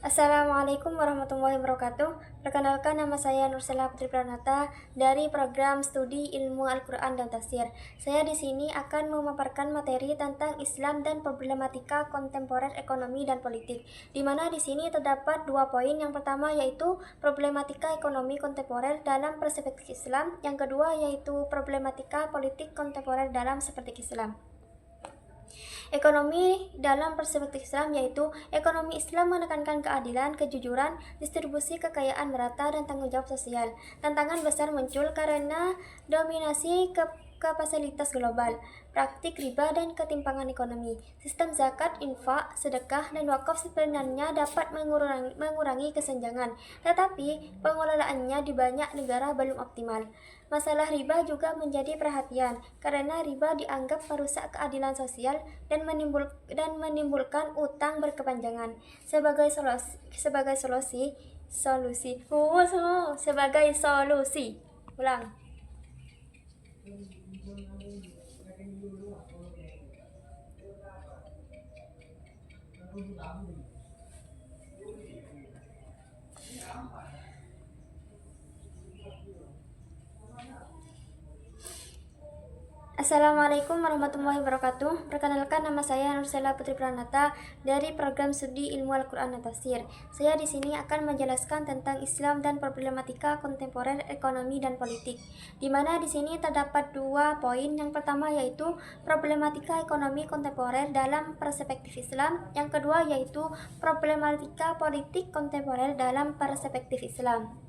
Assalamualaikum warahmatullahi wabarakatuh. Perkenalkan, nama saya Nursela Putri Pranata dari program studi Ilmu Al-Quran dan Tafsir. Saya di sini akan memaparkan materi tentang Islam dan problematika kontemporer ekonomi dan politik. Di mana di sini terdapat dua poin. Yang pertama yaitu problematika ekonomi kontemporer dalam perspektif Islam. Yang kedua yaitu problematika politik kontemporer dalam perspektif Islam. Ekonomi dalam perspektif Islam yaitu ekonomi Islam menekankan keadilan, kejujuran, distribusi kekayaan merata, dan tanggung jawab sosial. Tantangan besar muncul karena dominasi kapasitas global, praktik riba, dan ketimpangan ekonomi. Sistem zakat, infak, sedekah, dan wakaf sebenarnya dapat mengurangi kesenjangan, tetapi pengelolaannya di banyak negara belum optimal. Masalah riba juga menjadi perhatian karena riba dianggap merusak keadilan sosial dan menimbulkan utang berkepanjangan. Sebagai solusi, ulang. Assalamualaikum warahmatullahi wabarakatuh. Perkenalkan, nama saya Nursela Putri Pranata dari program studi Ilmu Al-Quran dan Tafsir. Saya di sini akan menjelaskan tentang Islam dan problematika kontemporer ekonomi dan politik. Di mana di sini terdapat dua poin. Yang pertama yaitu problematika ekonomi kontemporer dalam perspektif Islam. Yang kedua yaitu problematika politik kontemporer dalam perspektif Islam.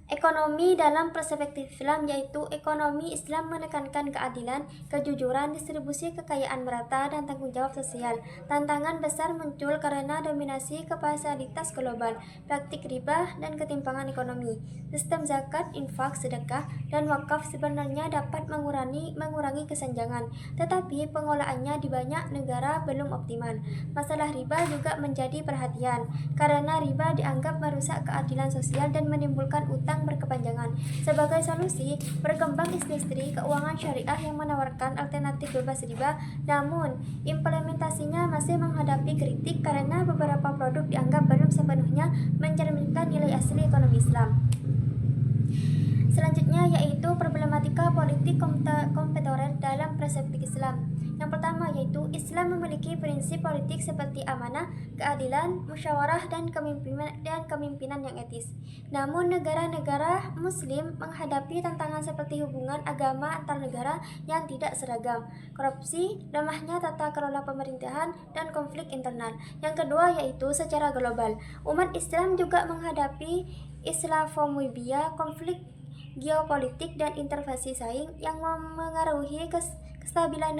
Ekonomi dalam perspektif Islam yaitu ekonomi Islam menekankan keadilan, kejujuran, distribusi kekayaan merata, dan tanggung jawab sosial. Tantangan besar muncul karena dominasi kapasitas global, praktik riba, dan ketimpangan ekonomi. Sistem zakat, infak, sedekah, dan wakaf sebenarnya dapat mengurangi kesenjangan, tetapi pengolahannya di banyak negara belum optimal. Masalah riba juga menjadi perhatian karena riba dianggap merusak keadilan sosial dan menimbulkan utang berkepanjangan. Sebagai solusi, berkembang industri keuangan syariah yang menawarkan alternatif bebas riba, namun implementasinya masih menghadapi kritik karena beberapa produk dianggap belum sepenuhnya mencerminkan nilai asli ekonomi Islam. Selanjutnya yaitu problematika politik kontemporer dalam perspektif Islam. Yang pertama yaitu Islam memiliki prinsip politik seperti amanah, keadilan, musyawarah, dan kepemimpinan yang etis. Namun negara-negara Muslim menghadapi tantangan seperti hubungan agama antar negara yang tidak seragam, korupsi, lemahnya tata kelola pemerintahan, dan konflik internal. Yang kedua yaitu secara global, umat Islam juga menghadapi Islamophobia, konflik geopolitik, dan intervensi saing yang memengaruhi kestabilan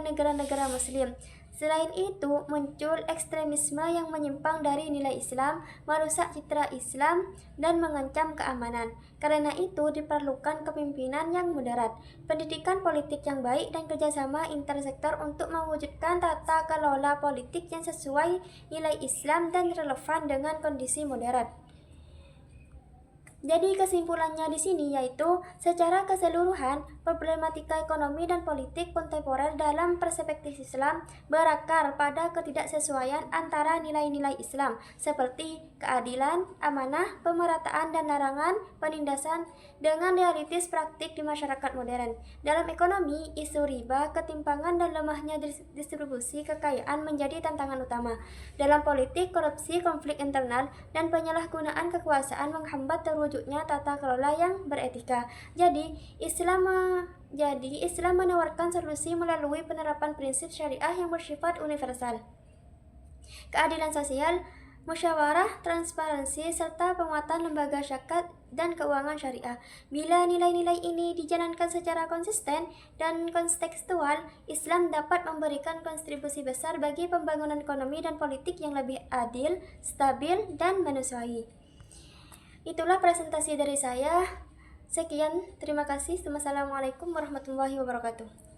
negara-negara Muslim. Selain itu, muncul ekstremisme yang menyimpang dari nilai Islam, merusak citra Islam, dan mengancam keamanan. Karena itu, diperlukan kepemimpinan yang moderat, pendidikan politik yang baik, dan kerjasama intersektor untuk mewujudkan tata kelola politik yang sesuai nilai Islam dan relevan dengan kondisi modern. Jadi kesimpulannya di sini yaitu secara keseluruhan problematika ekonomi dan politik kontemporer dalam perspektif Islam berakar pada ketidaksesuaian antara nilai-nilai Islam seperti keadilan, amanah, pemerataan, dan larangan penindasan dengan realitas praktik di masyarakat modern. Dalam ekonomi, isu riba, ketimpangan, dan lemahnya distribusi kekayaan menjadi tantangan utama. Dalam politik, korupsi, konflik internal, dan penyalahgunaan kekuasaan menghambat terwujudnya tata kelola yang beretika. Jadi Islam menawarkan solusi melalui penerapan prinsip syariah yang bersifat universal, keadilan sosial, musyawarah, transparansi, serta penguatan lembaga zakat dan keuangan syariah. Bila nilai-nilai ini dijalankan secara konsisten dan kontekstual, Islam dapat memberikan kontribusi besar bagi pembangunan ekonomi dan politik yang lebih adil, stabil, dan manusiawi. Itulah presentasi dari saya. Sekian, terima kasih. Wassalamualaikum warahmatullahi wabarakatuh.